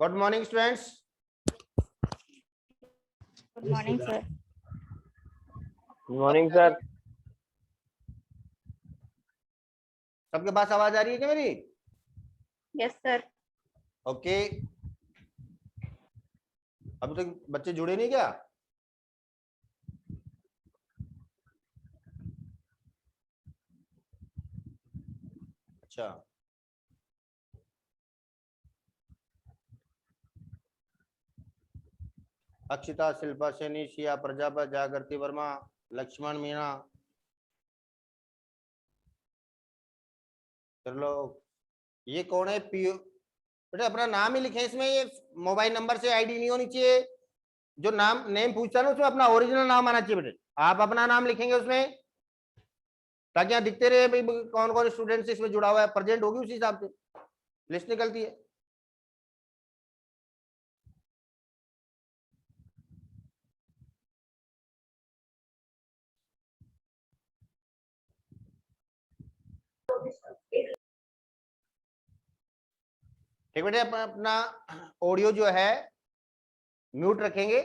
Good morning students. Good morning sir. Good morning sir. सबके पास आवाज आ रही है क्या मेरी? Yes sir. ओके, अभी तक बच्चे जुड़े नहीं क्या? अच्छा, अक्षिता, शिल्पा सैनी, शिया प्रजापत, जागृति वर्मा, लक्ष्मण मीणा, चलो ये कौन है? पीओ बेटा अपना नाम ही लिखे इसमें, ये मोबाइल नंबर से आईडी नहीं होनी चाहिए। जो नाम नेम पूछता है ना उसमें अपना ओरिजिनल नाम आना चाहिए बेटे। आप अपना नाम लिखेंगे उसमें ताकि यहाँ दिखते रहे भाई कौन कौन स्टूडेंट इसमें जुड़ा हुआ है, प्रेजेंट होगी उसी हिसाब से लिस्ट निकलती है। ठीक बेटे, अपना ऑडियो जो है म्यूट रखेंगे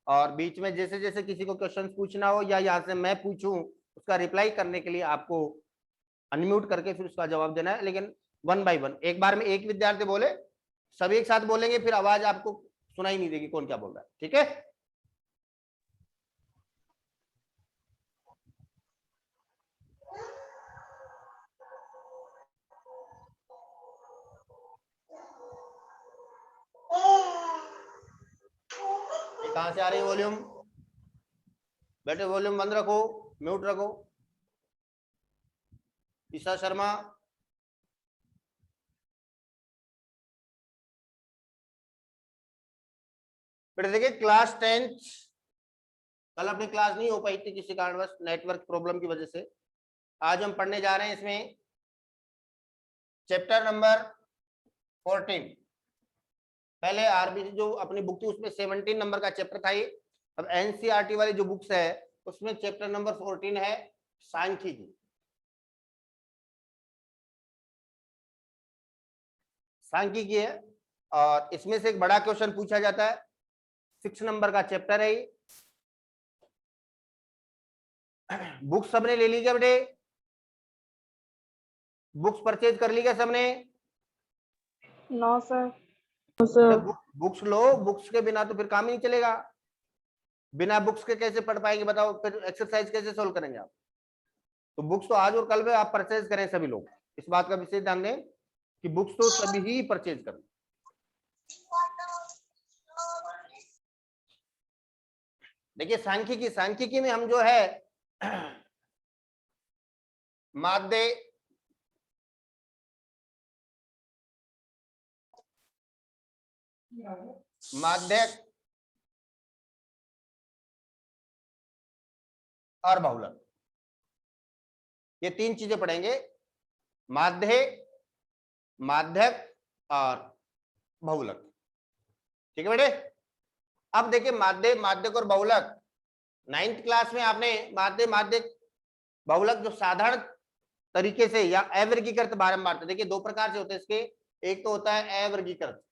और बीच में जैसे जैसे किसी को क्वेश्चन पूछना हो या यहाँ से मैं पूछूं उसका रिप्लाई करने के लिए आपको अनम्यूट करके फिर उसका जवाब देना है, लेकिन 1 बाय 1। एक बार में एक विद्यार्थी बोले, सभी एक साथ बोलेंगे, फिर आवाज आपको सुनाई नहीं देगी कौन क्या बोल रहा है। ठीक है, कहां से आ रही है वॉल्यूम? बेटे वॉल्यूम बंद रखो, म्यूट रखो। ईशा शर्मा, बेटे देखिए क्लास 10 कल अपनी क्लास नहीं हो पाई थी किसी कारणवश, नेटवर्क प्रॉब्लम की वजह से। आज हम पढ़ने जा रहे हैं इसमें चैप्टर नंबर 14। पहले आरबीसी जो अपनी बुक थी उसमें 17 नंबर का चैप्टर था ये। अब एनसीईआरटी वाली जो बुक्स है उसमें चैप्टर नंबर 14 है सांख्यिकी। सांख्यिकी है और इसमें से एक बड़ा क्वेश्चन पूछा जाता है। 6 नंबर का चैप्टर है ये। बुक सबने ले ली क्या बेटे? बुक्स परचेज कर ली क्या सबने? No sir. बुक्स लो, बुक्स के बिना तो फिर काम ही नहीं चलेगा। बिना बुक्स के कैसे पढ़ पाएंगे बताओ, फिर एक्सरसाइज कैसे सोल्व करेंगे आप? तो बुक्स तो आज और कल में आप परचेज करें सभी लोग, इस बात का विशेष ध्यान दें कि बुक्स तो सभी ही परचेज करें। देखिए सांख्यिकी में हम जो है माध्य माध्यक और बहुलक, ये 3 चीजें पढ़ेंगे। माध्य, माध्यक और बहुलक। ठीक है बेटे, अब देखिए माध्य, माध्यक और बहुलक 9th क्लास में आपने माध्य, माध्यक, बहुलक जो साधारण तरीके से या अवर्गीकृत बारंबारता, देखिए 2 प्रकार से होते हैं इसके। एक तो होता है अवर्गीकृत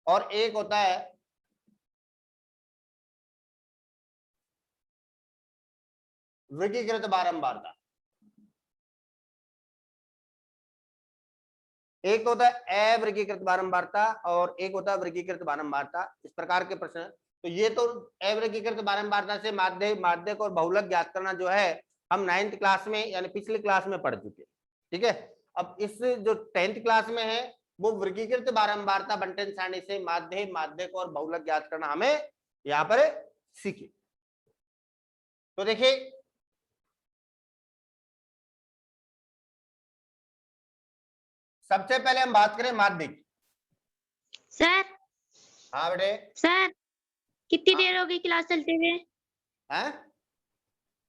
और एक होता है वर्गीकृत बारंबारता। एक तो होता है अवर्गीकृत बारंबारता और एक होता है वर्गीकृत बारंबारता। इस प्रकार के प्रश्न, तो ये तो अवर्गीकृत बारंबारता से माध्य, माध्यक और बहुलक ज्ञात करना जो है हम 9th क्लास में यानी पिछली क्लास में पढ़ चुके। ठीक है, अब इस जो 10th क्लास में है वो वर्गीकृत बारंबारता बंटन सारणी से माध्य, माध्यक और बहुलक ज्ञात करना हमें यहाँ पर सीखे। तो देखिए सबसे पहले हम बात करें माध्य की। सर। हाँ बेटे। सर कितनी हाँ? देर हो गई क्लास चलते हुए? हैं?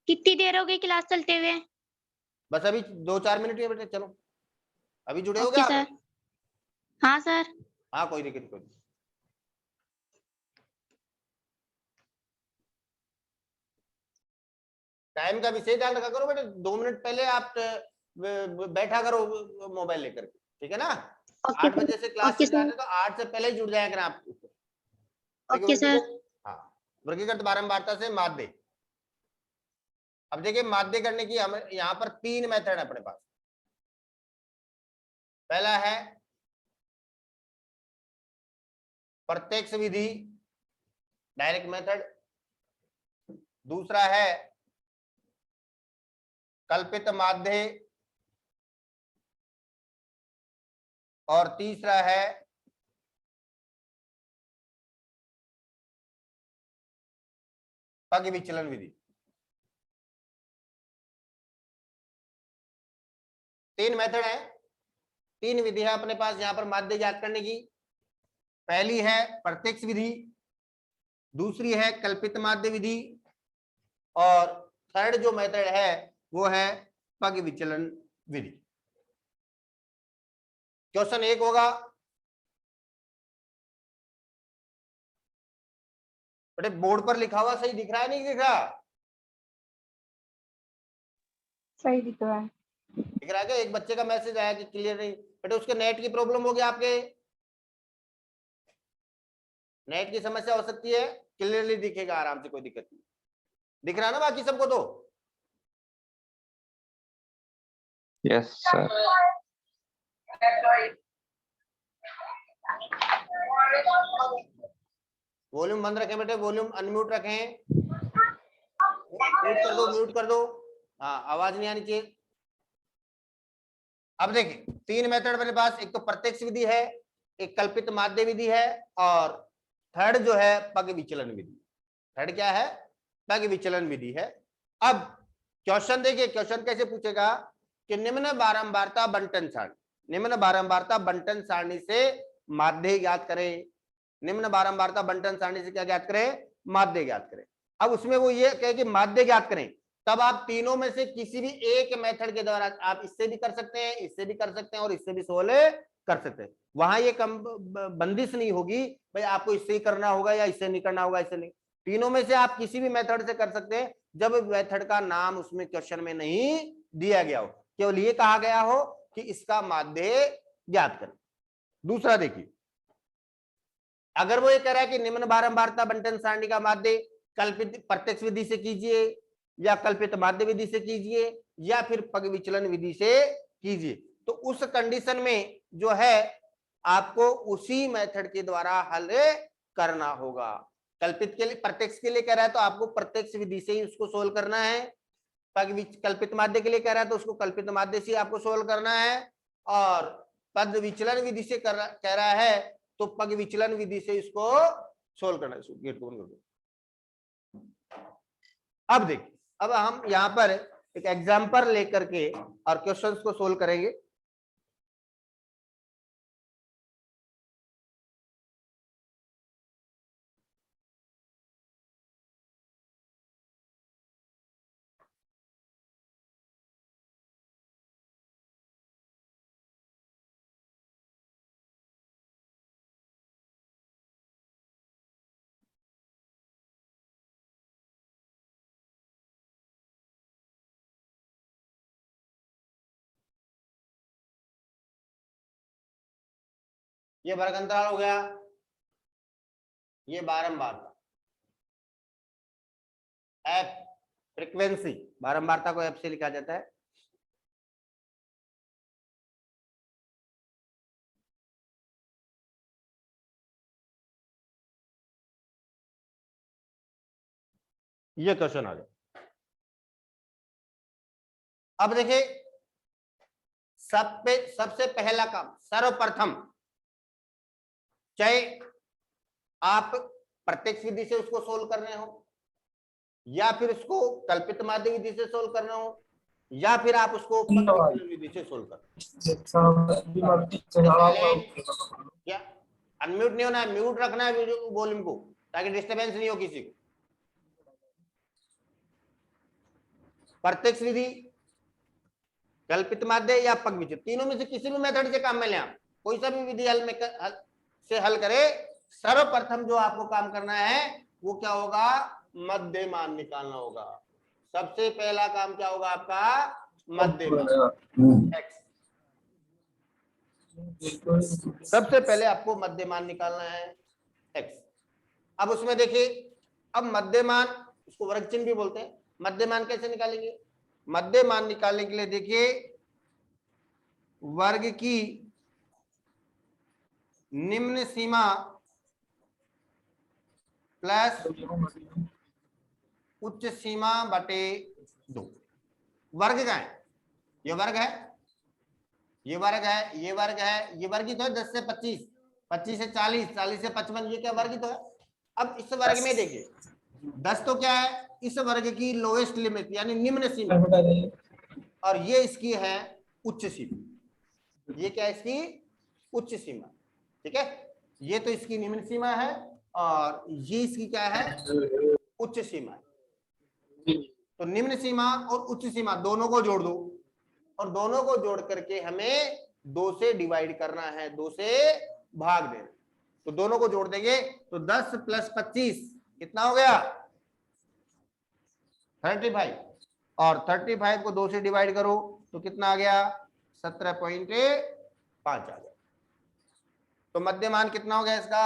कितनी देर हो गई क्लास चलते हुए? बस अभी 2-4 मिनट ही बेटे, चलो अभी जुड़े हो ओके क्या? सर। हाँ सर। हाँ कोई दिक्कत कोई। टाइम का विशेष ध्यान रखा करो बेटा, 2 मिनट पहले आप बैठा करो मोबाइल लेकर के, ठीक है ना। 8 बजे से क्लास ओके चल जाते सर। तो 8 से पहले ही जुड़ जाया करें आप। Okay sir. हाँ, वर्गीकृत बारंबारता से माध्य। अब देखिए माध्य करने की हमें यहाँ पर 3 मेथड है अपने पास। पहला है प्रत्यक्ष विधि, डायरेक्ट मेथड। दूसरा है कल्पित माध्य, और तीसरा है पग विचलन विधि। 3 मेथड है, 3 विधियां अपने पास यहाँ पर माध्य ज्ञात करने की। पहली है प्रत्यक्ष विधि, दूसरी है कल्पित माध्य विधि, और थर्ड जो मेथड है वो है पग विचलन विधि। क्वेश्चन 1 होगा, बेटे बोर्ड पर लिखा हुआ सही दिख रहा है नहीं दिख रहा? सही दिख रहा है। दिख रहा है क्या? एक बच्चे का मैसेज आया कि क्लियर नहीं। बेटे उसके नेट की प्रॉब्लम होगी, आपके नेट की समस्या हो सकती है। क्लियरली दिखेगा आराम से, कोई दिक्कत नहीं। दिख रहा है ना बाकी सबको? तो यस सर। वॉल्यूम बंद रखें बेटे, वॉल्यूम अनम्यूट रखें। म्यूट कर दो, म्यूट कर दो। हाँ, आवाज नहीं आनी चाहिए। अब देखिए 3 मेथड मेरे पास, एक तो प्रत्यक्ष विधि है, एक कल्पित माध्य विधि है, और थर्ड जो है पग विचलन विधि। थर्ड क्या है? पग विचलन विधि है। अब क्वेश्चन देखिए, क्वेश्चन कैसे पूछेगा कि निम्न बारंबारता बंटन सारणी, निम्न बारंबारता बंटन सारणी से माध्य ज्ञात करें। निम्न बारंबारता बंटन सारणी से क्या ज्ञात करें? माध्य ज्ञात करें। अब उसमें वो ये कहे कि माध्य ज्ञात करें, तब आप तीनों में से किसी भी एक मेथड के द्वारा, आप इससे भी कर सकते हैं, इससे भी कर सकते हैं, और इससे भी सोल्व कर सकते हैं। वहां ये कम बंदिश नहीं होगी भाई आपको इससे ही करना होगा या इससे नहीं करना होगा, इससे नहीं। तीनों में से आप किसी भी मेथड से कर सकते हैं, जब मेथड का नाम उसमें क्वेश्चन में नहीं दिया गया हो, केवल ये कहा गया हो कि इसका माध्य ज्ञात करें। दूसरा देखिए, अगर वो ये कह रहा है कि निम्न बारंबारता बंटन सारणी का माध्य कल्पित प्रत्यक्ष विधि से कीजिए, या कल्पित माध्य विधि से कीजिए, या फिर पग विचलन विधि से कीजिए, तो उस कंडीशन में जो है आपको उसी मेथड के द्वारा हल करना होगा। कल्पित के लिए, प्रत्यक्ष के लिए कह रहा है तो आपको प्रत्यक्ष विधि से ही उसको सोल्व करना है। पग कल्पित माध्य के लिए कह रहा है तो उसको कल्पित माध्य से आपको सोल्व करना है, और पद विचलन विधि से कह रहा है तो पग विचलन विधि से इसको सोल्व करना है। गेट को बंद कर दो। अब देखिए, अब हम यहाँ पर एक एग्जाम्पल लेकर के और क्वेश्चंस को सोल्व करेंगे। ये वर्ग अंतराल हो गया, ये बारंबारता, एफ फ्रीक्वेंसी, बारंबारता को एफ से लिखा जाता है। ये क्वेश्चन आ गया। अब देखिए, सबसे पहला काम, सर्वप्रथम चाहे आप प्रत्यक्ष विधि से उसको सोल्व कर रहे हो, या फिर उसको कल्पित माध्य विधि से सोल्व करना हो, या फिर आप उसको पग विचलन विधि से सोल्व कर। क्या अनम्यूट नहीं होना है, म्यूट रखना है वॉल्यूम को, ताकि डिस्टरबेंस नहीं हो किसी को। प्रत्यक्ष विधि, कल्पित माध्य या पग विचलन, तीनों में से किसी भी मेथड से काम में ले, आप कोई सा भी विधि हल करे, सर्वप्रथम जो आपको काम करना है वो क्या होगा? मध्य मान निकालना होगा। सबसे पहला काम क्या होगा आपका? मध्यमान x। सबसे पहले आपको मध्यमान निकालना है x। अब उसमें देखिए, अब मध्यमान, उसको वर्ग चिन्ह भी बोलते हैं। मध्यमान कैसे निकालेंगे? मध्यमान निकालने के लिए देखिए, वर्ग की निम्न सीमा प्लस उच्च सीमा बटे 2। वर्ग का है, ये वर्ग है, ये वर्ग है, ये वर्ग है, ये वर्ग ही तो है। 10 से 25, 25 से 40, 40 से 55, ये क्या वर्ग ही तो है। अब इस वर्ग में देखिए, 10 तो क्या है? इस वर्ग की लोएस्ट लिमिट यानी निम्न सीमा, और ये इसकी है उच्च सीमा। ये क्या है? इसकी उच्च सीमा। ठीक है, ये तो इसकी निम्न सीमा है और ये इसकी क्या है? उच्च सीमा है। तो निम्न सीमा और उच्च सीमा दोनों को जोड़ दो, और दोनों को जोड़ करके हमें 2 से डिवाइड करना है, 2 से भाग देना। तो दोनों को जोड़ देंगे तो 10 + 25 कितना हो गया? 35। और 35 को 2 से डिवाइड करो तो कितना आ गया? 17.5 आ गया। तो मध्यमान कितना हो गया इसका?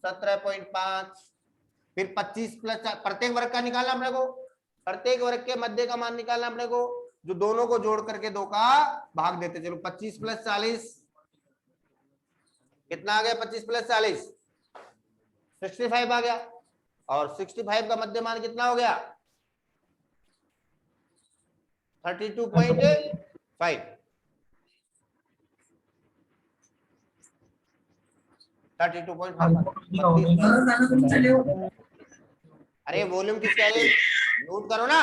17.5। फिर 25 प्लस प्रत्येक वर्ग का निकालना अपने को, प्रत्येक वर्ग के मध्य का मान निकालना अपने को, जो दोनों को जोड़ करके 2 का भाग देते चलो। 25 + 40 कितना आ गया? 25 + 40 65 आ गया। और 65 का मध्यमान कितना हो गया? 32.5। 32.5। अरे वॉल्यूम किसका है? नोट करो ना।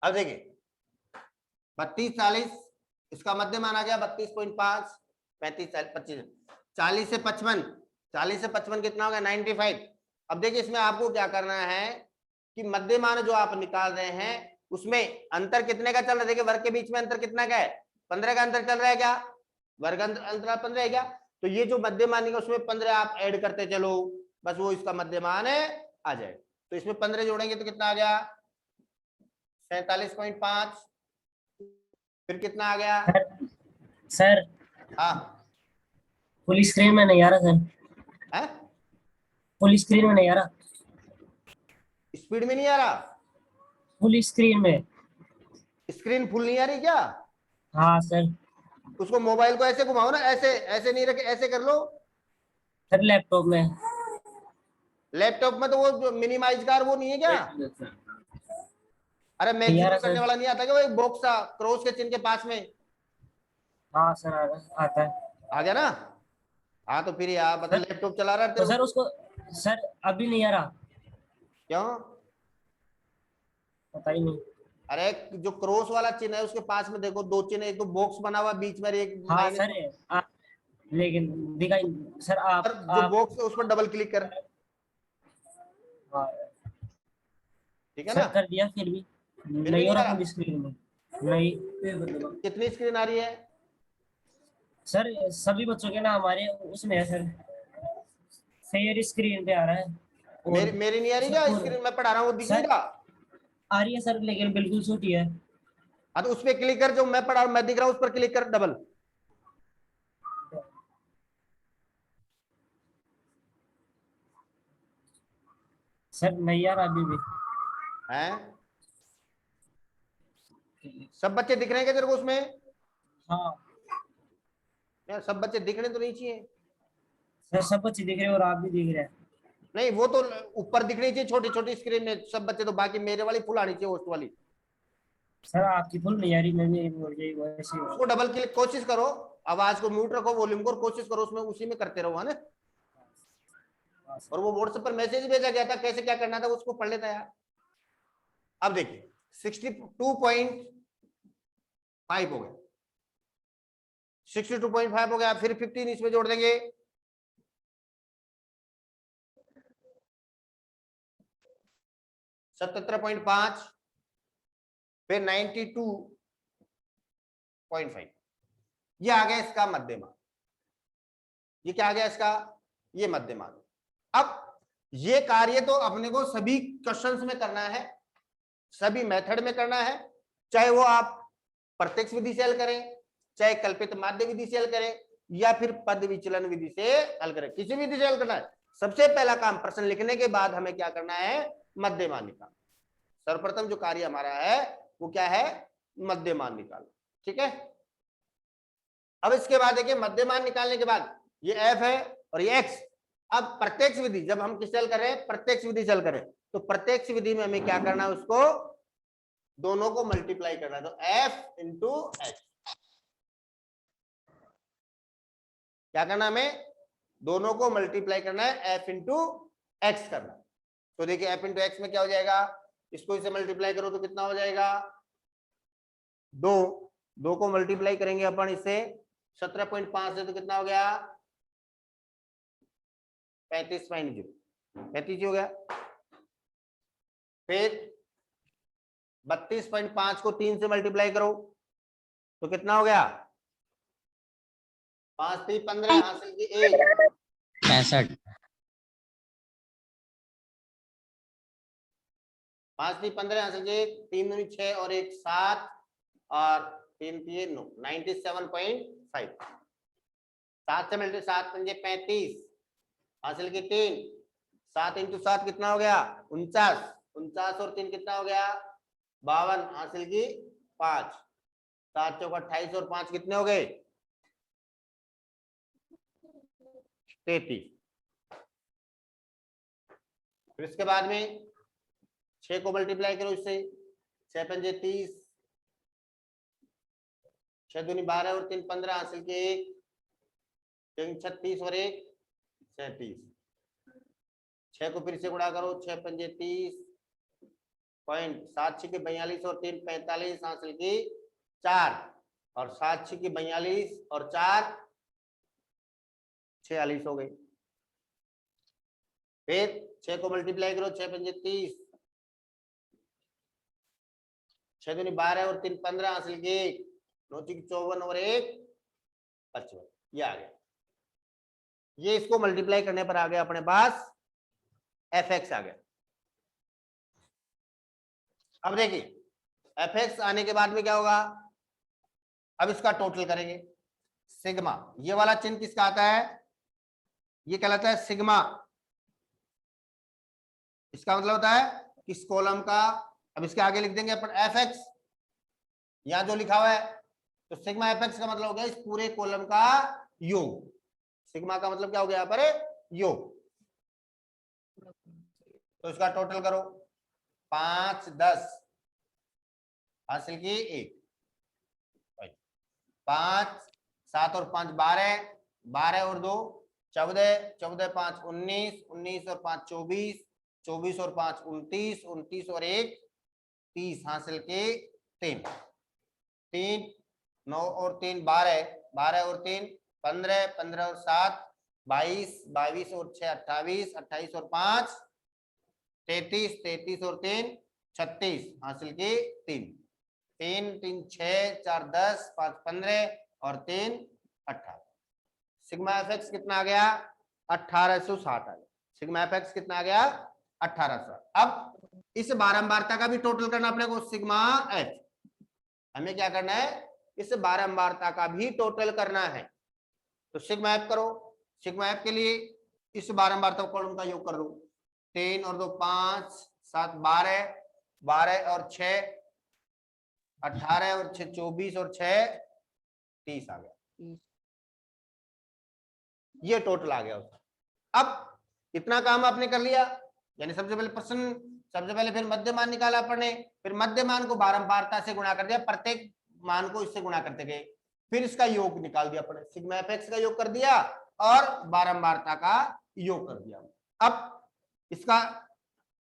अब देखिए 32 40 इसका मध्यमान आ गया 32.5। 35 25 40 से 55, 40 से 55 कितना होगा? 95। अब देखिए इसमें आपको क्या करना है कि मध्यमान जो आप निकाल रहे हैं उसमें अंतर कितने का चल रहा है? देखिए वर्ग के बीच में अंतर कितना का है? 15 का अंतर चल रहा है क्या? वर्ग अंतर 15 है क्या? तो ये जो मध्यमान है उसमें 15 आप ऐड करते चलो, बस वो इसका मध्यमान है आ जाए। तो इसमें 15 जोड़ेंगे तो कितना आ गया? 47.5। फिर कितना आ गया? सर हाँ फुल स्क्रीन में नहीं आ रहा सर, है, फुल स्क्रीन में नहीं आ रहा, स्पीड में नहीं आ रहा। फुल स्क्रीन में। स्क्रीन फुल नहीं आ रही क्या? हाँ सर। उसको मोबाइल को ऐसे घुमाओ ना, ऐसे ऐसे नहीं रखे, ऐसे कर लो। सर लैपटॉप में। लैपटॉप में तो वो मिनिमाइज कार वो नहीं है क्या? अरे नहीं आ मैक्सिमम रहा करने सर। वाला नहीं आता क्या? वो एक बॉक्स था क्रॉस के चिन्ह के पास में। हाँ सर आ रहा, आता है। आ गया ना? हाँ तो फिर यार मतलब लैपटॉप चला रहा है तो तेरे सर को? उसको, सर अभी नहीं आ रहा, क्यों? पता ही नहीं। अरे जो क्रॉस वाला चिन्ह है उसके पास में देखो 2 चिन्ह, एक तो बॉक्स बना हुआ बीच में, एक हाँ माइनस। सर लेकिन दिखाई सर पर आप जो बॉक्स है उस पर डबल क्लिक कर। हाँ, ठीक है सर ना? कर दिया फिर भी फिर भी नहीं हो नहीं आ रहा रहा। फुल स्क्रीन में। नहीं कितनी स्क्रीन आ रही है? सर सभी बच्चों के ना हमारे उसमें है सर, शेयर स्क्रीन पे आ रहा है। और मेरी नहीं आ रही क्या स्क्रीन? मैं पढ़ा रहा हूँ, दिख नहीं सर रहा? आ रही है सर लेकिन बिल्कुल छोटी है। हाँ तो उस पर क्लिक कर, जो मैं पढ़ा रहा हूँ मैं दिख रहा हूँ उस पर क्लिक कर डबल। सर नहीं यार अभी भी। हैं? सब बच्चे दिख रहे हैं क्या तेरे को उसमें? हाँ यार सब बच्चे दिखने तो नहीं चाहिए। सर सब बच्चे दिख रहे हैं और आप भी दिख रहे हैं। नहीं वो तो ऊपर दिखनी चाहिए छोटी छोटी स्क्रीन में सब बच्चे, तो बाकी मेरे वाली फुल आनी चाहिए होस्ट वाली। सर आपकी फुल नहीं आ रही, मैं भी यही वैसे उसको डबल क्लिक कोशिश करो, आवाज को म्यूट रखो, वॉल्यूम को, और कोशिश करो उसमें उसी में करते रहो, है ना? और वो व्हाट्सएप पर मैसेज भेजा गया था, कैसे क्या करना था उसको पढ़ लेता यार। अब देखिए 62.5 हो गया, 62.5 हो गया, फिर 15 इसमें जोड़ देंगे, 77.5, फिर 92.5, ये आ गया इसका मध्यमान। ये क्या आ गया इसका, ये मध्यमान। अब ये कार्य तो अपने को सभी क्वेश्चंस में करना है, सभी मेथड में करना है, चाहे वो आप प्रत्यक्ष विधि से हल करें, चाहे कल्पित माध्य विधि से हल करें, या फिर पद विचलन विधि से हल करें, किसी विधि से हल करना है। सबसे पहला काम प्रश्न लिखने के बाद हमें क्या करना है, मध्यमान निकालना। सर्वप्रथम जो कार्य हमारा है वो क्या है, मध्यमान निकालना। ठीक है, अब इसके बाद देखिए मध्यमान निकालने के बाद ये f है और ये x। अब प्रत्यक्ष विधि जब हम किस हल कर रहे हैं, प्रत्यक्ष विधि से हल करें, तो प्रत्यक्ष विधि में हमें क्या करना है, उसको दोनों को मल्टीप्लाई करना है, तो f इंटू h। क्या करना हमें, दोनों को मल्टीप्लाई करना है, f इंटू x करना। तो देखिए f इंटू x में क्या हो जाएगा, इसको इसे मल्टीप्लाई करो तो कितना हो जाएगा, 2 को मल्टीप्लाई करेंगे अपन इससे 17.5 से, तो कितना हो गया, 35 हो गया। फिर 32.5 को 3 से मल्टीप्लाई करो तो कितना हो गया, 5 3 15 हासिल की 1 65, 5 3 15 हासिल की 1, 3 दूनी 6 और 1 7 और 3 3 9, 97.5। 7 से मल्टीप्लाई 7 पंजे 35 हासिल की 3, 7 इंटू 7 कितना हो गया, 49, 49 और 3 कितना हो गया, 52 हासिल की 5, 7 चौका 28 और 5 कितने हो गए, 33। फिर इसके बाद में 6 को मल्टीप्लाई करो इससे, 6 पंजे 30, 6 दूनी 12 और 3 15 हासिल के 1, 36 और 1 37। 6 को फिर से गुणा करो, 6 पंजे 30, 7 6 के 42 और 3 45 हासिल की 4, और 7 6 की 42 और 4 46 हो गई। फिर 6 को मल्टीप्लाई करो, 6 पंजे 30, 6 दूनी 12 और 3 15 हासिल की 1, 9 की 54 और 1 55। ये आ गया, ये इसको मल्टीप्लाई करने पर आ गया अपने पास fx आ गया। अब देखिए fx आने के बाद में क्या होगा, अब इसका टोटल करेंगे, सिग्मा, ये वाला चिन्ह किसका आता है, ये कहलाता है सिग्मा। इसका मतलब होता है किस कॉलम का, अब इसके आगे लिख देंगे अपन fx, यहां जो लिखा हुआ है, तो सिग्मा fx का मतलब हो गया इस पूरे कॉलम का योग। सिग्मा का मतलब क्या हो गया यहाँ पर, योग। तो इसका टोटल करो, 5 10 हासिल की 1, 5 7 और 5 12, 12 और 2 14, 14 5 19, 19 और 5 24, 24 और 5 29, 29 और 1 30 हासिल के 3, 3 9 और 3 12, 12 और 3 15, 15 और 7 22, 22 और 6 28, 28 और 5 33, 33 और 3 36 हासिल की 3, 3 3 6 4 10 5 15 और 3 18। सिग्मा एफएक्स कितना आ गया, 1860 आ गया। सिग्मा एफएक्स कितना आ गया, 1800। अब इस बारंबारता का भी टोटल करना अपने को, सिग्मा एफ, हमें क्या करना है, इस बारंबारता का भी टोटल करना है। तो सिग्मा एफ करो, सिग्मा एफ के लिए इस बारंबारता कॉलम का योग कर दो, 3 और 2 5 7 12, 12 और 6 18 और 6 24 और 6 30 आ गया, ये टोटल आ गया उसका। अब इतना काम आपने कर लिया, यानी सबसे पहले प्रश्न, सबसे पहले फिर मध्यमान निकाला आपने, फिर मध्यमान को बारंबारता से गुणा कर दिया, प्रत्येक मान को इससे गुणा करते गए, फिर इसका योग निकाल दिया आपने, सिग्मा एफएक्स का योग कर दिया और बारंबारता का योग कर दिया। अब इसका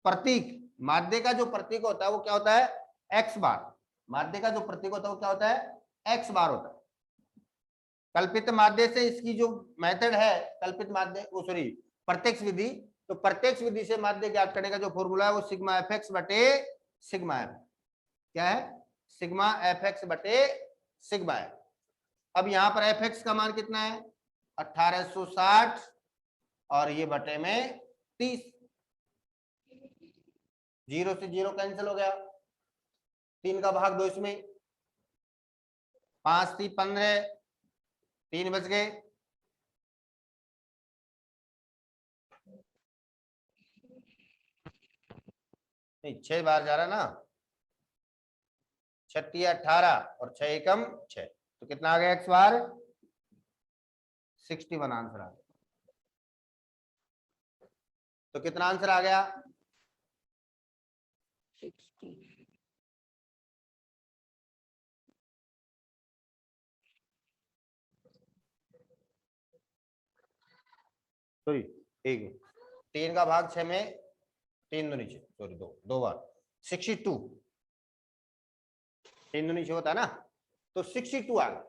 प्रतीक माध्य का जो प्रतीक होता है वो क्या होता है, एक्स बार। माध्य का जो प्रतीक होता है वो क्या होता है, एक्स बार होता है। कल्पित माध्य से इसकी जो मेथड है, कल्पित माध्य वो सॉरी प्रत्यक्ष विधि, तो प्रत्यक्ष विधि से माध्य ज्ञात करने का जो फॉर्मूला है वो सिग्मा एफ एक्स बटे सिग्मा एफ, क्या है, सिग्मा एफ एक्स बटे सिग्मा एफ। अब यहाँ पर एफ एक्स का मान कितना है, 1860 और ये बटे में 30, 0 से 0 कैंसिल हो गया, 3 का भाग 2 इसमें, 5 3 15, 3 बच गए, नहीं 6 बार जा रहा ना, 6 18 और 6 एकम 6, तो कितना आ गया एक्स बार, 61 आंसर आ गया। तो कितना आंसर आ गया, 60। सॉरी एक 3 का भाग 6 में 3 दो नीचे, सॉरी 2 बार 62, 3 दो नीचे होता है ना, तो 62 आ गया।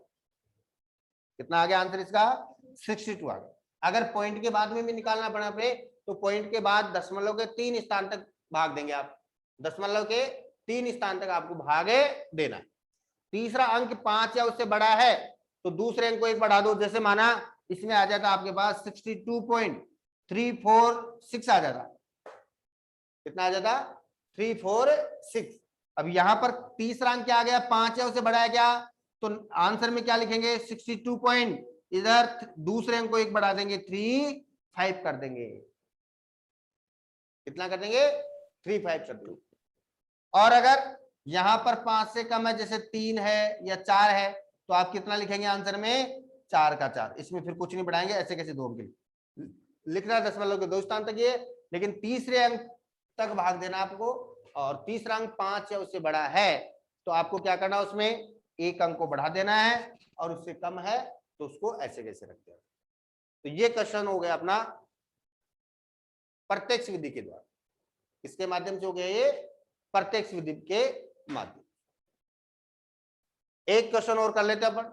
कितना आ गया आंसर इसका, 62 आ गया। अगर पॉइंट के बाद में भी निकालना पड़ा पे तो पॉइंट के बाद दशमलव के 3 स्थान तक भाग देंगे आप, दशमलव के 3 स्थान तक आपको भागे देना है। तीसरा अंक 5 या उससे बड़ा है तो दूसरे अंक को 1 बढ़ा दो, जैसे माना इसमें आ जाता आपके पास 62.346 आ जाता, कितना आ जाता, 346। अब यहां पर तीसरा अंक क्या आ गया, 5 या उससे बड़ा है क्या, तो आंसर में क्या लिखेंगे, 62 पॉइंट, इधर दूसरे अंक को 1 बढ़ा देंगे, 35 कर देंगे, कितना कर देंगे, 35 कर देंगे। और अगर यहां पर 5 से कम है, जैसे 3 है या 4 है, तो आप कितना लिखेंगे आंसर में, 4 का 4, इसमें फिर कुछ नहीं बढ़ाएंगे, ऐसे कैसे 2 अंक लिखना, दशमलव के 2 स्थान तक ये, लेकिन तीसरे अंक तक भाग देना आपको, और तीसरा अंक 5 या उससे बड़ा है तो आपको क्या करना, उसमें 1 अंक को बढ़ा देना है, और उससे कम है तो उसको ऐसे कैसे रख देना। तो ये क्वेश्चन हो गया अपना प्रत्यक्ष विधि के द्वारा, इसके माध्यम से हो गया ये प्रत्यक्ष विधि के माध्यम। एक क्वेश्चन और कर लेते हैं अपन,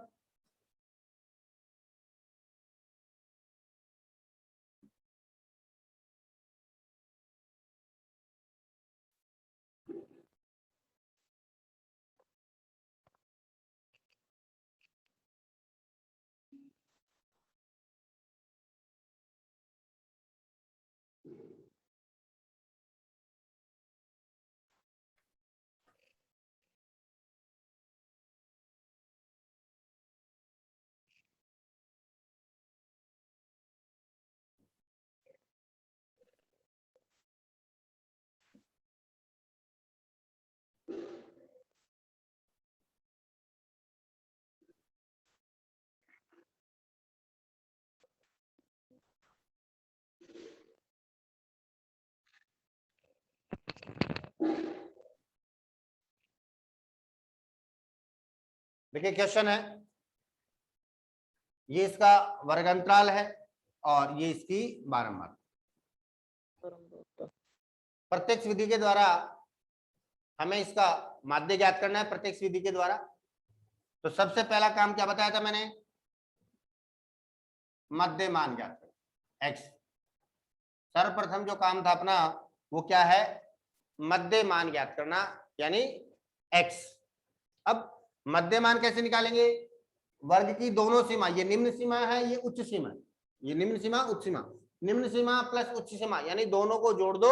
देखिए क्वेश्चन है, ये इसका वर्ग अंतराल है और ये इसकी बारंबार। प्रत्यक्ष विधि के द्वारा हमें इसका माध्य ज्ञात करना है, प्रत्यक्ष विधि के द्वारा। तो सबसे पहला काम क्या बताया था मैंने, मध्य मान ज्ञात करना, एक्स। सर्वप्रथम जो काम था अपना वो क्या है, मध्य मान ज्ञात करना, यानी एक्स। अब मध्य मान कैसे निकालेंगे, वर्ग की दोनों सीमा, ये निम्न सीमा है, ये उच्च सीमा, ये निम्न सीमा उच्च सीमा, निम्न सीमा प्लस उच्च सीमा, यानी दोनों को जोड़ दो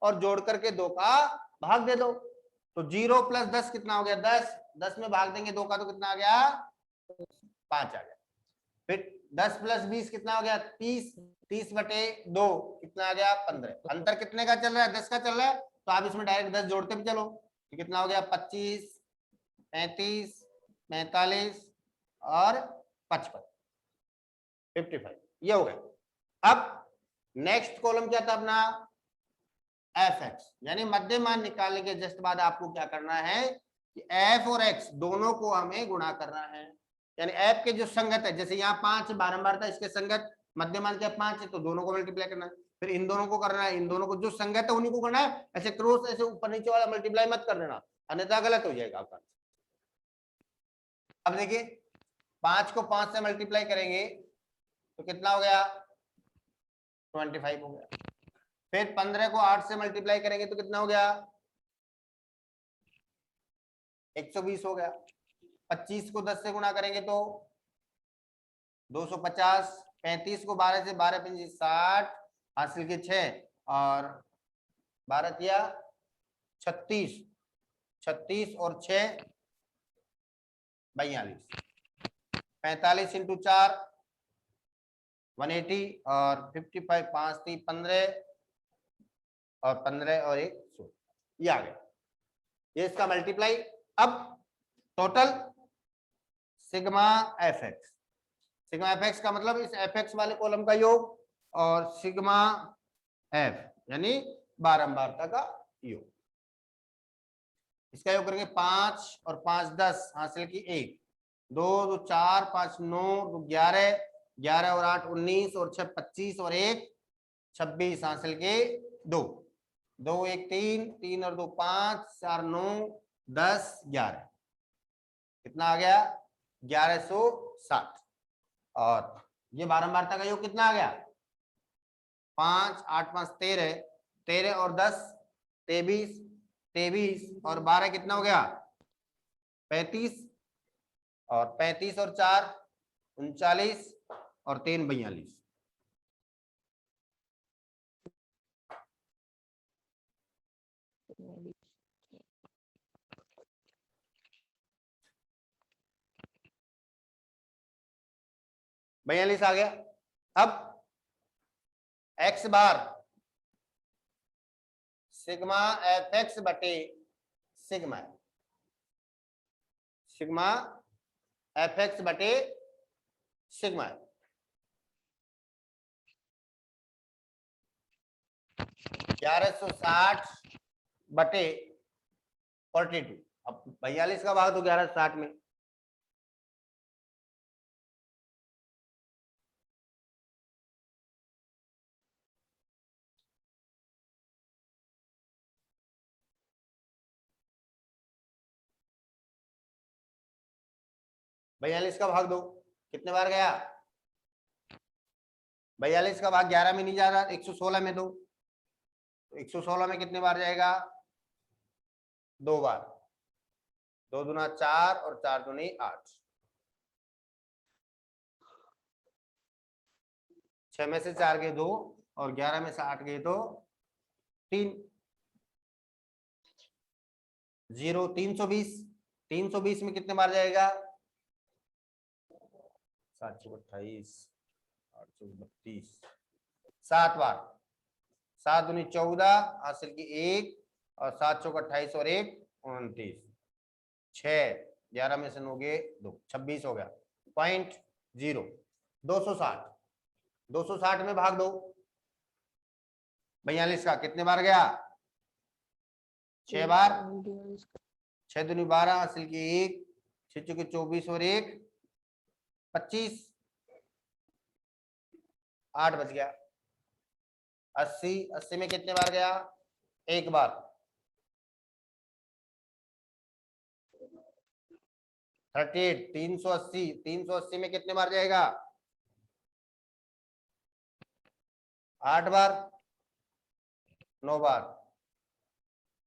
और जोड़ करके 2 का भाग दे दो। तो 0 + 10 कितना हो गया, 10, 10 में भाग देंगे 2 का तो कितना आ गया, 5 आ गया। फिर 10 + 20 कितना हो गया, 30, 30 बटे 2 कितना आ गया, 15। अंतर कितने का चल रहा है, 10 का चल रहा है, तो आप इसमें डायरेक्ट 10 जोड़ते भी चलो, तो कितना हो गया, 25, 35, 45 और 55, 55, ये हो गया। अब नेक्स्ट कॉलम क्या था अपना, एफ एक्स, यानी मध्य मान निकालने के जस्ट बाद आपको क्या करना है कि एफ और एक्स दोनों को हमें गुणा करना है, यानी एफ के जो संगत है, जैसे यहाँ 5 बारंबार था, इसके संगत मध्य मान क्या 5 है, तो दोनों को मल्टीप्लाई करना है। फिर इन दोनों को करना है, इन दोनों को जो संगत है उन्हीं को करना है, ऐसे क्रॉस ऐसे ऊपर नीचे वाला मल्टीप्लाई मत कर देना, अन्यथा गलत हो जाएगा आपका। अब देखिए 5 को 5 से मल्टीप्लाई करेंगे तो कितना हो गया 25 हो गया। फिर 15 को 8 से मल्टीप्लाई करेंगे तो कितना हो गया 120 हो गया। 25 को 10 से गुणा करेंगे तो 250। 35 को 12 से 12 पंजी 60 हासिल के 6 और 12 किया 36, 36 और 6 42। 45 इंटू 4 180 और 55 5 3 15 और 15 और 1 16, ये आ गया, ये इसका मल्टीप्लाई। अब total sigma F x, sigma F x का मतलब इस एफ एक्स वाले कॉलम का योग और सिग्मा एफ यानी बारंबारता का योग, इसका योग करेंगे 5 और 5 10 हासिल की 1, 2 2 4 5 9 2 11, 11 और 8 19 और 6 25 और 1 26 हासिल के 2, 2 1 3, 3 और 2 5, 4 9 10 11, कितना आ गया 1160। और ये बारंबारता का योग कितना आ गया 5 8 5 13, 13 और 10 23, 23 और 12 कितना हो गया 35, और 35 और 4 39 और 3 42। आ गया। अब x बार सिग्मा एफ एक्स बटे सिग्मा, सिग्मा एफ एक्स बटे सिग्मा 1160 बटे 42। अब 42 का भाग तो 1160 में, बयालीस का भाग दो, कितने बार गया 42 का भाग 11 में नहीं जा रहा, 116 में दो, 116 में कितने बार जाएगा 2 बार, 2 दूना 4 और 4 दूनी 8, 6 में से 4 गए 2 और 11 में से 8 गए तो 3, 0 320, 320 में कितने बार जाएगा 728 832, 7 बार, 7 दूनी 14 हासिल की 1 और 7 चौक 28 और 1 29, 6 11 में से 9 गए 2 26 हो गया, 0.0 260, 260 में भाग दो 42 का, कितने बार गया 6 बार, 6 दूनी 12 हासिल की 1, 6 चौके 24 और 1 25, 8 बच गया। 80, 80 में कितने बार गया 1 बार, 38, 380, 380 में कितने बार जाएगा 8 बार, 9 बार,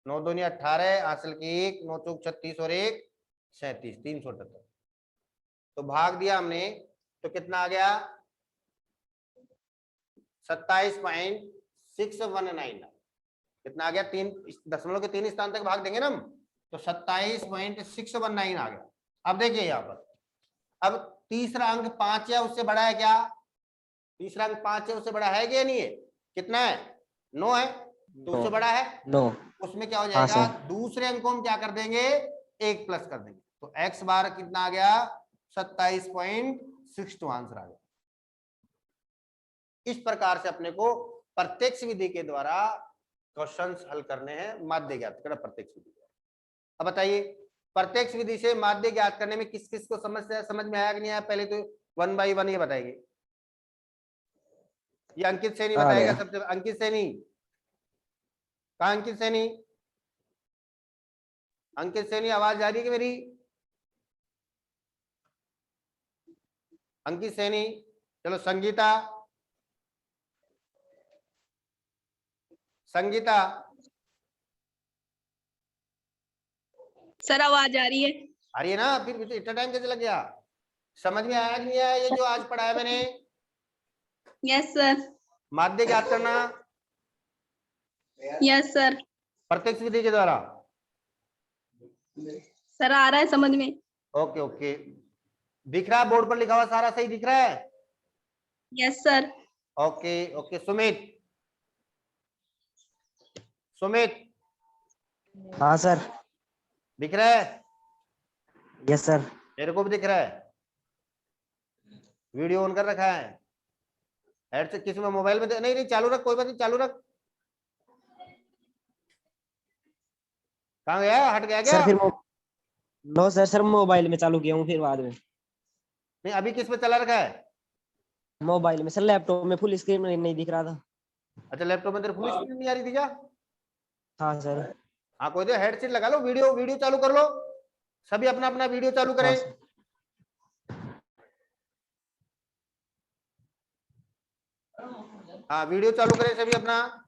9 दूनी 18 हासिल की 1, 9 चौक 36 और 1 37, 378। तो भाग दिया हमने तो कितना आ गया 27.619, कितना आ गया 3 दशमलव के 3 स्थान तक भाग देंगे ना हम तो 27.619 आ गया। अब देखिए यहाँ पर, अब तीसरा अंक 5 या उससे बड़ा है क्या, तीसरा अंक 5 या उससे बड़ा है क्या नहीं है, कितना है 9 है, तो उससे बड़ा है 9, उसमें क्या हो जाएगा दूसरे अंक को हम क्या कर देंगे 1 प्लस कर देंगे, तो x बार कितना आ गया 27.62 आंसर आ गया। इस प्रकार से अपने को प्रत्यक्ष विधि के द्वारा क्वेश्चंस हल करने हैं माध्य ज्ञात करना प्रत्यक्ष विधि। अब बताइए प्रत्यक्ष विधि से माध्य ज्ञात करने में किस किस को समझ में आया कि नहीं आया, पहले तो 1 बाय 1 ये बताएंगे। ये अंकित सैनी आ बताएगा गया। सबसे। अंकित सैनी, कहाँ अंकित सैनी? अंकित सैनी आवाज आ रही है कि मेरी? अंकित सैनी। चलो संगीता, संगीता। सर आवाज आ रही है? आ रही है ना? फिर इतना टाइम कैसे लग गया? समझ में आया कि नहीं आया ये जो आज पढ़ाया मैंने? Yes sir. माध्य ज्ञात करना यस सर। प्रत्यक्ष विधि के द्वारा। सर आ रहा है समझ में। ओके ओके, दिख रहा है बोर्ड पर लिखा हुआ सारा सही दिख रहा है? Yes sir. Okay okay. Sumit, Sumit हाँ सर। दिख रहा है? Yes sir. मेरे को भी दिख रहा है। वीडियो ऑन कर रखा है? हेड से किसी में मोबाइल में नहीं नहीं, चालू रख, कोई बात नहीं, चालू रख। कहाँ गया? हट गया क्या? सर फिर नो सर मोबाइल में चालू किया हूँ फिर बाद में। नहीं अभी किस पे चला रखा है? मोबाइल में सर, लैपटॉप में फुल स्क्रीन नहीं दिख रहा था। अच्छा लैपटॉप में तेरे फुल स्क्रीन नहीं आ रही थी क्या? हाँ सर। हाँ कोई तो हेडसेट लगा लो, वीडियो वीडियो चालू कर लो, सभी अपना अपना वीडियो चालू करें। हाँ सर। हाँ वीडियो चालू करें सभी अपना।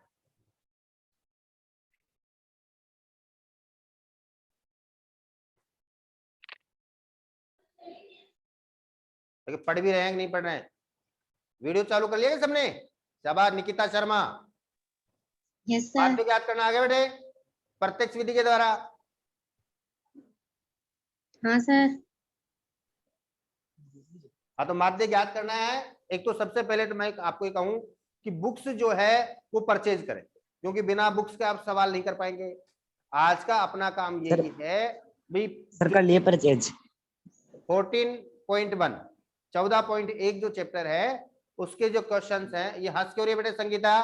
लेकिन पढ़ भी रहे हैं कि नहीं पढ़ रहे हैं? वीडियो चालू कर लिया सबने? शाबाश निकिता शर्मा। यस बात सर। पे याद करना आगे बेटे, प्रत्यक्ष विधि के द्वारा। हाँ सर। हाँ तो माध्य ज्ञात करना है। एक तो सबसे पहले तो मैं आपको ये कहूं कि बुक्स जो है वो परचेज करें, क्योंकि बिना बुक्स के आप सवाल नहीं कर पाएंगे। आज का अपना काम यही है भाई। सर कर लिए परचेज। 14.1 14.1 जो चैप्टर है उसके जो क्वेश्चंस हैं, ये हंस क्यों रही है बेटे संगीता?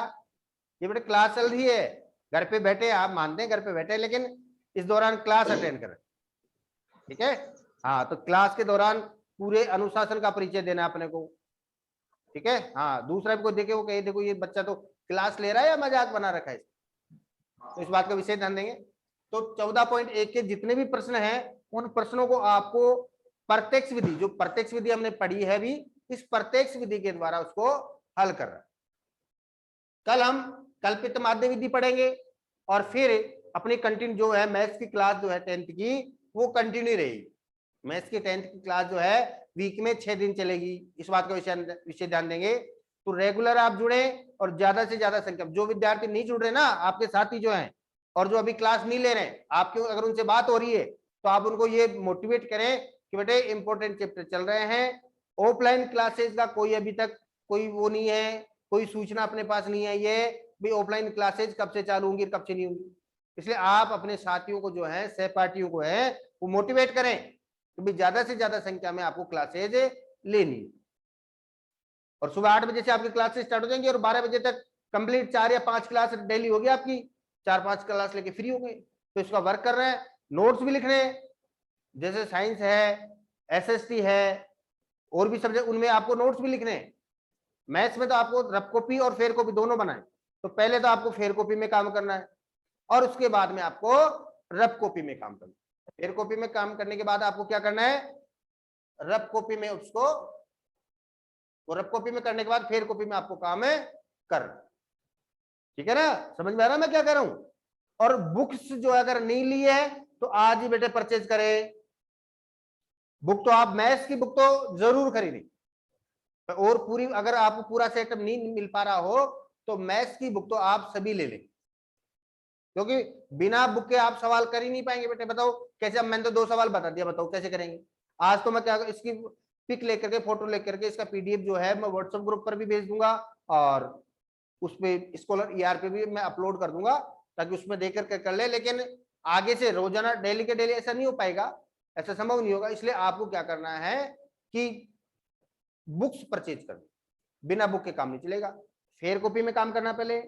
ये बेटे क्लास चल रही है, घर पे बैठे, आप मानते हैं घर पे बैठे, लेकिन इस दौरान क्लास अटेंड करें, ठीक है? हाँ तो क्लास के दौरान पूरे अनुशासन का परिचय देना अपने को, ठीक है? हाँ दूसरा भी कोई देखे वो कहे देखो ये बच्चा तो क्लास ले रहा है या मजाक बना रखा है, तो इस बात का विशेष ध्यान देंगे। तो 14.1 के जितने भी प्रश्न हैं उन प्रश्नों को आपको प्रत्यक्ष विधि, जो प्रत्यक्ष विधि हमने पढ़ी है भी, इस प्रत्यक्ष विधि के द्वारा उसको हल कर रहा है। कल हम कल्पित माध्य विधि पढ़ेंगे और फिर अपनी कंटिन्यू जो है मैथ्स की क्लास जो है 10th की वो कंटिन्यू रहेगी। मैथ्स की 10th की क्लास जो है वीक में 6 दिन चलेगी, इस बात का विषय ध्यान देंगे। तो रेगुलर आप जुड़े और ज्यादा से ज्यादा संख्या, जो विद्यार्थी नहीं जुड़ रहे ना आपके साथी जो हैं और जो अभी क्लास नहीं ले रहे हैं, आपकी अगर उनसे बात हो रही है तो आप उनको ये मोटिवेट करें कि बेटे इंपॉर्टेंट चैप्टर चल रहे हैं। ऑफलाइन क्लासेस का कोई अभी तक कोई वो नहीं है, कोई सूचना अपने पास नहीं है ये भाई ऑफलाइन क्लासेस कब से चालू होंगी कब से नहीं होंगी। इसलिए आप अपने साथियों को जो है सहपाठियों को है वो मोटिवेट करें कि भाई ज्यादा से ज्यादा संख्या में आपको क्लासेज लेनी। और सुबह 8 बजे से आपकी क्लासेस स्टार्ट हो जाएंगी और 12 बजे तक कंप्लीट 4 या 5 क्लास डेली होगी आपकी, 4-5 क्लास लेके फ्री हो गए। तो इसका वर्क कर रहे हैं, नोट्स भी लिख रहे हैं, जैसे साइंस है, एसएसटी है और भी सब्जेक्ट, उनमें आपको नोट्स भी लिखने हैं। मैथ्स में तो आपको रफ कॉपी और फेयर कॉपी दोनों बनाए, तो पहले तो आपको फेयर कॉपी में काम करना है और उसके बाद में आपको रफ कॉपी में काम करना है। फेयर कॉपी में काम करने के बाद आपको क्या करना है, रफ कॉपी में उसको, और रफ कॉपी में करने के बाद फेयर कॉपी में आपको काम है करना, ठीक है ना? समझ में आ रहा है मैं क्या कह रहा हूं? और बुक्स जो अगर नहीं ली है तो आज ही बेटे परचेज करें बुक। तो आप मैथ्स की बुक तो जरूर खरीदें, और पूरी अगर आपको पूरा सेटअप नहीं मिल पा रहा हो तो मैथ्स की बुक तो आप सभी ले लें, क्योंकि बिना बुक के आप सवाल कर ही नहीं पाएंगे बेटे। बताओ कैसे? अब मैंने तो 2 सवाल बता दिया, बताओ कैसे करेंगे? आज तो मैं क्या इसकी पिक लेकर के, फोटो लेकर के, इसका पीडीएफ जो है मैं व्हाट्सएप ग्रुप पर भी भेज दूंगा और उस पे स्कॉलर ईआर पे भी मैं अपलोड कर दूंगा ताकि उसमें देख करके कर ले। लेकिन आगे से रोजाना डेली के डेली ऐसा नहीं हो पाएगा, ऐसा संभव नहीं होगा। इसलिए आपको क्या करना है कि बुक्स परचेज कर, बिना बुक के काम नहीं चलेगा। फेयर कॉपी में काम करना पहले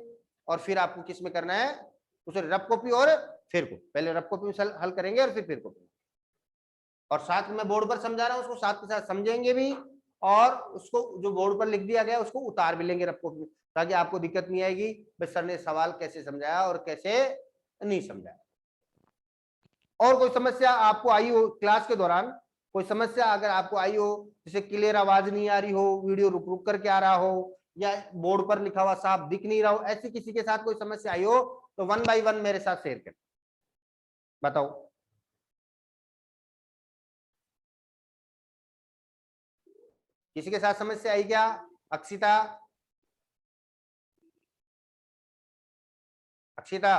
और फिर आपको किस में करना है, उसे रफ कॉपी और फेयर कॉपी, पहले रफ कॉपी में हल करेंगे और फिर फेयर कॉपी। और साथ में बोर्ड पर समझा रहा हूं उसको साथ के साथ समझेंगे भी और उसको जो बोर्ड पर लिख दिया गया उसको उतार भी लेंगे रफ कॉपी में, ताकि आपको दिक्कत नहीं आएगी भाई सर ने सवाल कैसे समझाया और कैसे नहीं समझाया। और कोई समस्या आपको आई हो क्लास के दौरान, कोई समस्या अगर आपको आई हो, जैसे क्लियर आवाज नहीं आ रही हो, वीडियो रुक रुक करके आ रहा हो, या बोर्ड पर लिखा हुआ साफ दिख नहीं रहा हो, ऐसी किसी के साथ कोई समस्या आई हो तो 1 बाय 1 मेरे साथ शेयर करें, बताओ। किसी के साथ समस्या आई क्या? अक्षिता, अक्षिता,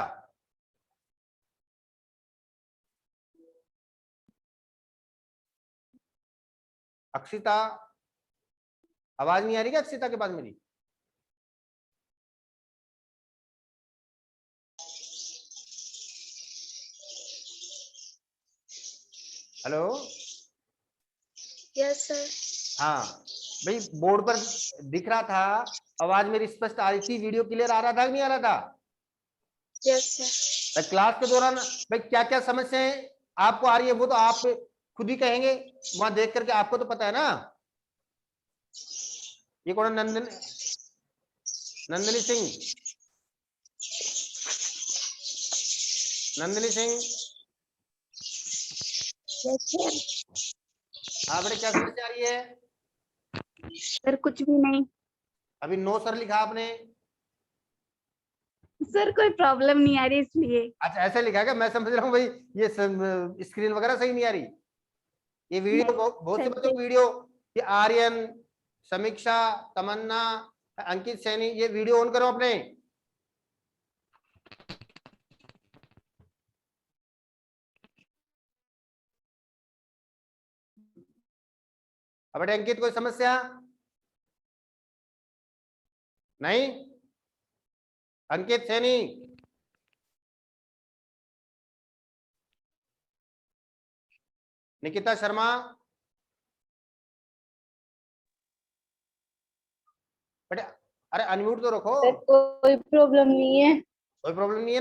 अक्षिता, आवाज नहीं आ रही क्या अक्षिता के पास मेरी? Hello, yes sir. हाँ भाई बोर्ड पर दिख रहा था, आवाज मेरी स्पष्ट आ रही थी, वीडियो क्लियर आ रहा था कि नहीं आ रहा था? Yes sir. क्लास के दौरान भाई क्या क्या समस्याएं आपको आ रही है वो तो आप खुद ही कहेंगे, वहां देख करके आपको तो पता है ना। ये कौन है? नंदिनी सिंह, नंदिनी सिंह, हाँ बेटे क्या समस्या आ रही है? सर कुछ भी नहीं अभी नो सर लिखा आपने? सर, कोई प्रॉब्लम नहीं आ रही इसलिए। अच्छा ऐसे लिखा क्या? मैं समझ रहा हूँ भाई ये स्क्रीन वगैरह सही नहीं आ रही। ये वीडियो नहीं, बहुत से सर, बच्चों को वीडियो, ये आर्यन, समीक्षा, तमन्ना, अंकित सैनी, ये वीडियो ऑन करो अपने। अब बेटे अंकित कोई समस्या नहीं? अंकित सैनी, निकिता शर्मा, बेटे अरे अनम्यूट तो रखो। कोई प्रॉब्लम नहीं है। कोई प्रॉब्लम नहीं है।